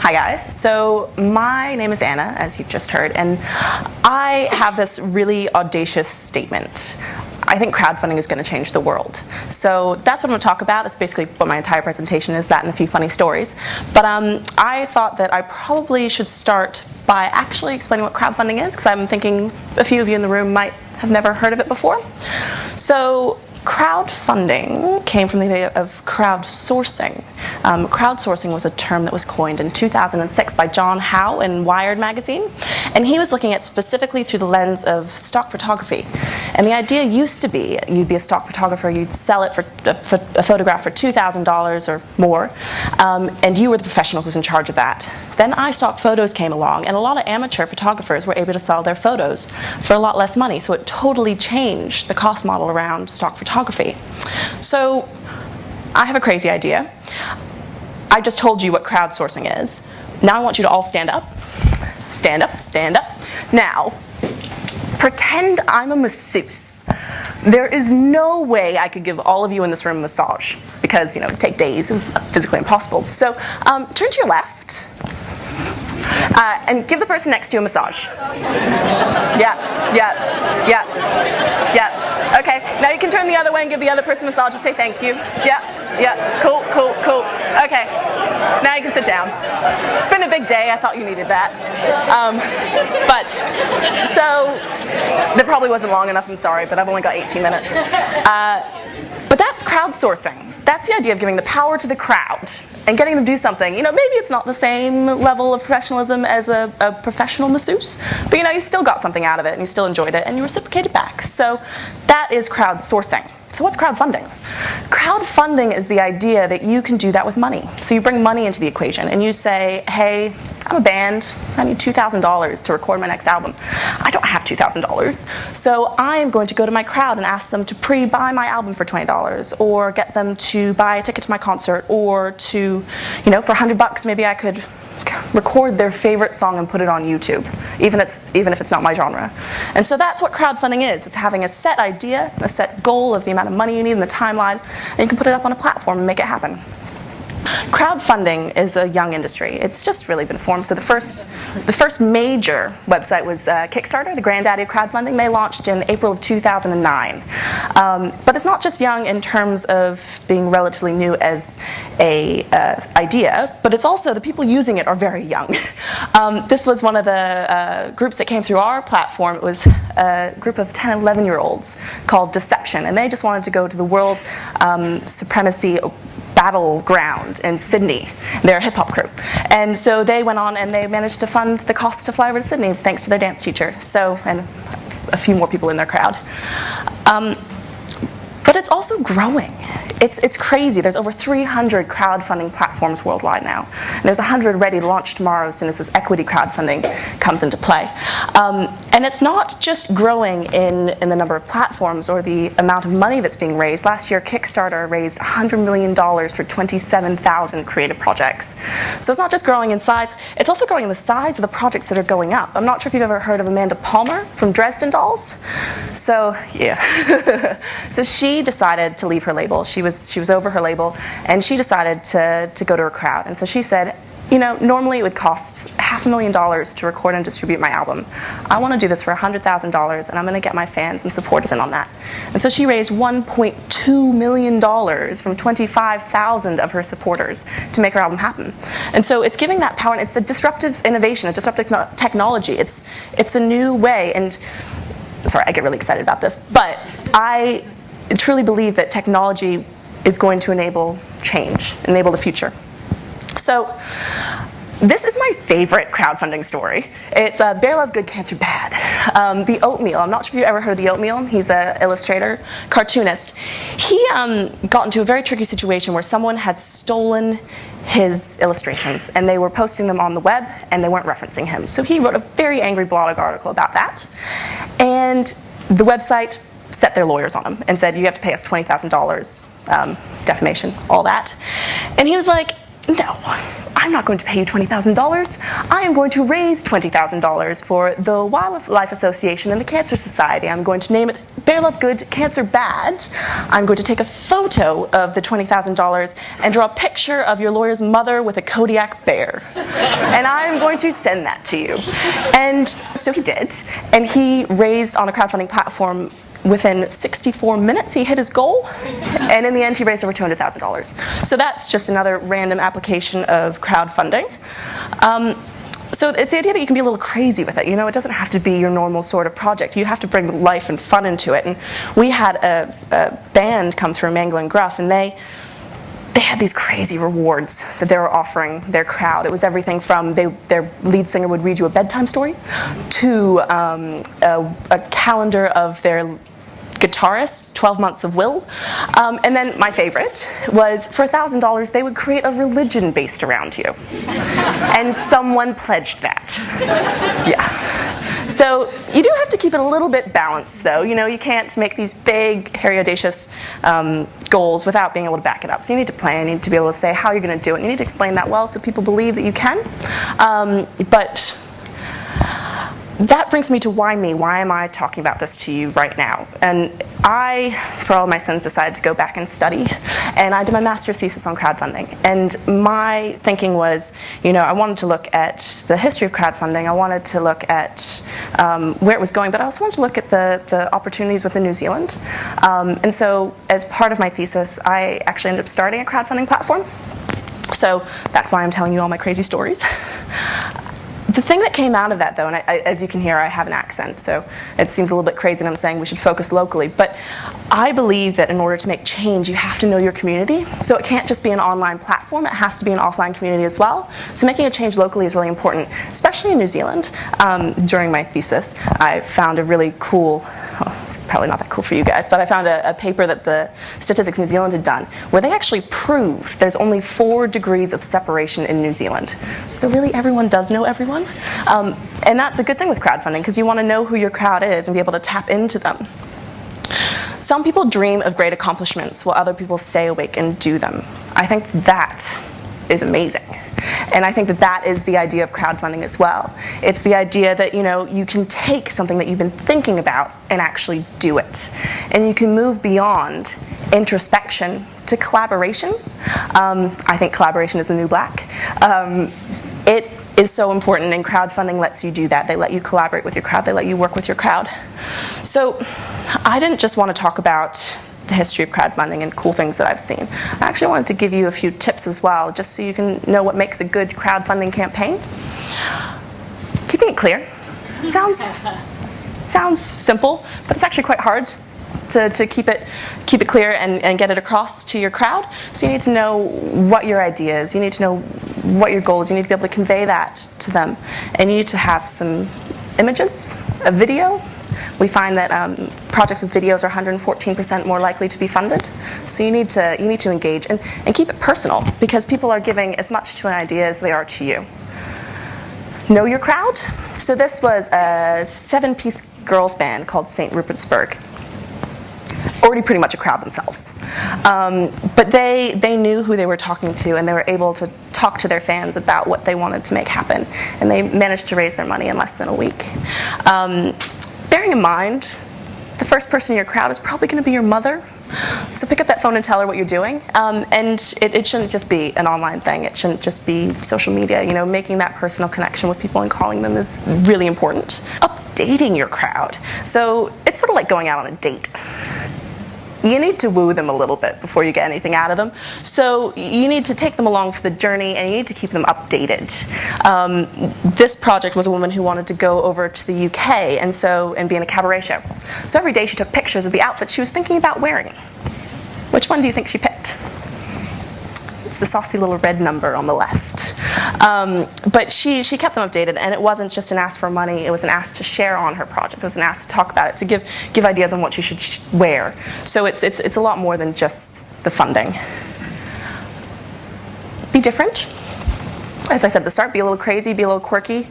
Hi guys, so my name is Anna, as you've just heard, and I have this really audacious statement. I think crowdfunding is going to change the world. So that's what I'm going to talk about. That's basically what my entire presentation is, that and a few funny stories. But I thought that I probably should start by actually explaining what crowdfunding is, because I'm thinking a few of you in the room might have never heard of it before. So crowdfunding came from the idea of crowdsourcing. Crowdsourcing was a term that was coined in 2006 by John Howe in Wired magazine, and he was looking at specifically through the lens of stock photography. And the idea used to be you'd be a stock photographer, you'd sell it for a photograph for $2,000 or more, and you were the professional who was in charge of that. Then iStock photos came along, and a lot of amateur photographers were able to sell their photos for a lot less money, so it totally changed the cost model around stock photography. So I have a crazy idea. I just told you what crowdsourcing is. Now I want you to all stand up. Stand up, stand up. Now, pretend I'm a masseuse. There is no way I could give all of you in this room a massage, because, you know, it'd take days and physically impossible. So turn to your left and give the person next to you a massage. Yeah. Okay, now you can turn the other way and give the other person a massage and say thank you. Yeah, cool. Okay, now you can sit down. It's been a big day, I thought you needed that. So, that probably wasn't long enough, I'm sorry, but I've only got 18 minutes. But that's crowdsourcing. That's the idea of giving the power to the crowd and getting them to do something. You know, maybe it's not the same level of professionalism as a professional masseuse, but you know, you still got something out of it and you still enjoyed it and you reciprocated back. So that is crowdsourcing. So what's crowdfunding? Crowdfunding is the idea that you can do that with money. So you bring money into the equation and you say, hey, I'm a band, I need $2,000 to record my next album. I don't have $2,000, so I'm going to go to my crowd and ask them to pre-buy my album for $20, or get them to buy a ticket to my concert, or to, you know, for $100 maybe I could record their favorite song and put it on YouTube, even if it's not my genre. And so that's what crowdfunding is. It's having a set idea, a set goal of the amount of money you need in the timeline, and you can put it up on a platform and make it happen. Crowdfunding is a young industry. It's just really been formed. So the first major website was TEDxTeAro, the granddaddy of crowdfunding. They launched in April of 2009. But it's not just young in terms of being relatively new as a idea, but it's also the people using it are very young. This was one of the groups that came through our platform. It was a group of 10 and 11-year-olds called Deception, and they just wanted to go to the World Supremacy Battleground in Sydney. They're a hip-hop crew. And so they went on and they managed to fund the cost to fly over to Sydney thanks to their dance teacher. So, and a few more people in their crowd. But it's also growing. It's crazy. There's over 300 crowdfunding platforms worldwide now. And there's 100 ready to launch tomorrow as soon as this equity crowdfunding comes into play. And it's not just growing in the number of platforms or the amount of money that's being raised. Last year, Kickstarter raised $100 million for 27,000 creative projects. So it's not just growing in size, it's also growing in the size of the projects that are going up. I'm not sure if you've ever heard of Amanda Palmer from Dresden Dolls. So, yeah. So she decided to leave her label. She was over her label, and she decided to go to a crowd. And so she said, you know, normally it would cost $500,000 to record and distribute my album. I want to do this for $100,000, and I'm going to get my fans and supporters in on that. And so she raised $1.2 million from 25,000 of her supporters to make her album happen. And so it's giving that power, and it's a disruptive innovation, a disruptive technology. It's a new way, and sorry, I get really excited about this, but I truly believe that technology is going to enable change, enable the future. So this is my favorite crowdfunding story. It's Bear Love Good, Cancer Bad. The Oatmeal. I'm not sure if you've ever heard of The Oatmeal. He's an illustrator, cartoonist. He got into a very tricky situation where someone had stolen his illustrations, and they were posting them on the web, and they weren't referencing him. So he wrote a very angry blog article about that. And the website set their lawyers on him and said, you have to pay us $20,000, defamation, all that. And he was like, no, I'm not going to pay you $20,000. I am going to raise $20,000 for the Wildlife Association and the Cancer Society. I'm going to name it Bear Love Good, Cancer Bad. I'm going to take a photo of the $20,000 and draw a picture of your lawyer's mother with a Kodiak bear. And I'm going to send that to you. And so he did. And he raised on a crowdfunding platform within 64 minutes, he hit his goal, and in the end, he raised over $200,000. So that's just another random application of crowdfunding. So it's the idea that you can be a little crazy with it. You know, it doesn't have to be your normal sort of project. You have to bring life and fun into it. And we had a band come through, Mangle and Gruff, and they had these crazy rewards that they were offering their crowd. It was everything from their lead singer would read you a bedtime story to a calendar of their guitarist, 12 Months of Will. And then my favorite was, for $1,000, they would create a religion based around you. And someone pledged that. Yeah. So you do have to keep it a little bit balanced, though. You know, you can't make these big, hairy, audacious goals without being able to back it up. So you need to plan, you need to be able to say how you're going to do it. You need to explain that well so people believe that you can. But that brings me to why me? Why am I talking about this to you right now? And I, for all my sins, decided to go back and study. And I did my master's thesis on crowdfunding. And my thinking was, you know, I wanted to look at the history of crowdfunding. I wanted to look at where it was going. But I also wanted to look at the opportunities within New Zealand. And so as part of my thesis, I actually ended up starting a crowdfunding platform. So that's why I'm telling you all my crazy stories. The thing that came out of that, though, and as you can hear, I have an accent, so it seems a little bit crazy, and I'm saying we should focus locally, but I believe that in order to make change, you have to know your community. So it can't just be an online platform, it has to be an offline community as well. So making a change locally is really important, especially in New Zealand. During my thesis, I found a really cool, it's probably not that cool for you guys, but I found a paper that the Statistics New Zealand had done, where they actually proved there's only 4 degrees of separation in New Zealand. So really everyone does know everyone. And that's a good thing with crowdfunding, because you want to know who your crowd is and be able to tap into them. Some people dream of great accomplishments while other people stay awake and do them. I think that is amazing. And I think that that is the idea of crowdfunding as well. It's the idea that, you know, you can take something that you've been thinking about and actually do it. And you can move beyond introspection to collaboration. I think collaboration is the new black. It is so important, and crowdfunding lets you do that. They let you collaborate with your crowd. They let you work with your crowd. So I didn't just want to talk about the history of crowdfunding and cool things that I've seen. I actually wanted to give you a few tips as well, just so you can know what makes a good crowdfunding campaign. Keeping it clear. It sounds simple, but it's actually quite hard to keep it clear and get it across to your crowd. So you need to know what your idea is. You need to know what your goal is. You need to be able to convey that to them. And you need to have some images, a video. We find that projects with videos are 114% more likely to be funded. So you need to engage and keep it personal, because people are giving as much to an idea as they are to you. Know your crowd. So this was a 7-piece girls band called St. Rupertsburg. Already pretty much a crowd themselves. But they knew who they were talking to, and they were able to talk to their fans about what they wanted to make happen. And they managed to raise their money in less than a week. Bearing in mind, the first person in your crowd is probably going to be your mother. So pick up that phone and tell her what you're doing. And it shouldn't just be an online thing. It shouldn't just be social media. You know, making that personal connection with people and calling them is really important. Updating your crowd. So it's sort of like going out on a date. You need to woo them a little bit before you get anything out of them. So you need to take them along for the journey, and you need to keep them updated. This project was a woman who wanted to go over to the UK and be in a cabaret show. So every day she took pictures of the outfits she was thinking about wearing. Which one do you think she picked? It's the saucy little red number on the left. But she kept them updated, and it wasn't just an ask for money, it was an ask to share on her project. It was an ask to talk about it, to give ideas on what she should wear. So it's a lot more than just the funding. Be different. as I said at the start, be a little crazy, be a little quirky,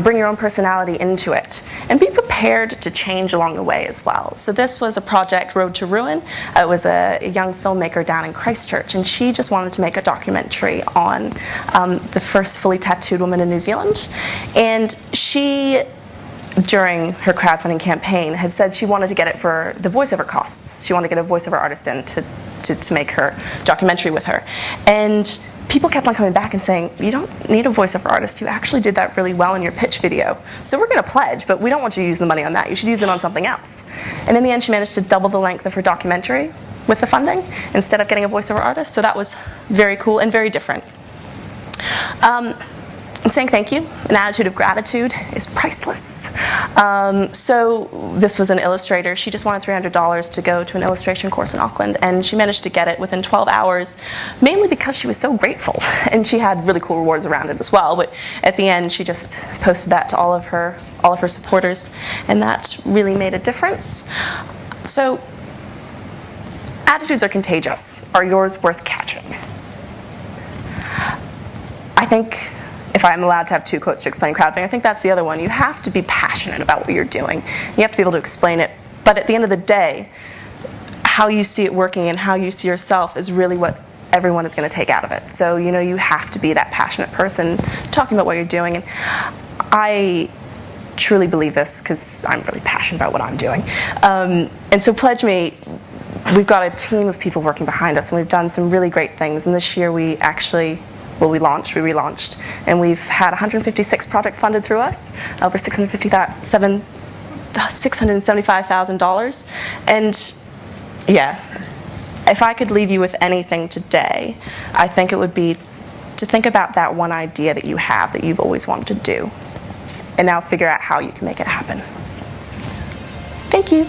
bring your own personality into it, and be prepared to change along the way as well. So this was a project, Road to Ruin. It was a young filmmaker down in Christchurch, and she just wanted to make a documentary on the first fully tattooed woman in New Zealand. And she, during her crowdfunding campaign, had said she wanted to get it for the voiceover costs. She wanted to get a voiceover artist in to make her documentary with her. And people kept on coming back and saying, you don't need a voiceover artist, you actually did that really well in your pitch video. So we're going to pledge, but we don't want you to use the money on that. You should use it on something else. And in the end, she managed to double the length of her documentary with the funding instead of getting a voiceover artist. So that was very cool and very different. And saying thank you, an attitude of gratitude, is priceless. So this was an illustrator. She just wanted $300 to go to an illustration course in Auckland, and she managed to get it within 12 hours, mainly because she was so grateful. And she had really cool rewards around it as well, but at the end she just posted that to all of her supporters, and that really made a difference. So attitudes are contagious. Are yours worth catching? I think, if I'm allowed to have two quotes to explain crowdfunding, I think that's the other one. You have to be passionate about what you're doing. You have to be able to explain it. But at the end of the day, how you see it working and how you see yourself is really what everyone is going to take out of it. So, you know, you have to be that passionate person talking about what you're doing. And I truly believe this because I'm really passionate about what I'm doing. And so Pledge Me, we've got a team of people working behind us, and we've done some really great things. And this year we actually, well, we relaunched, and we've had 156 projects funded through us, over $675,000. And yeah, if I could leave you with anything today, I think it would be to think about that one idea that you have that you've always wanted to do, and now figure out how you can make it happen. Thank you.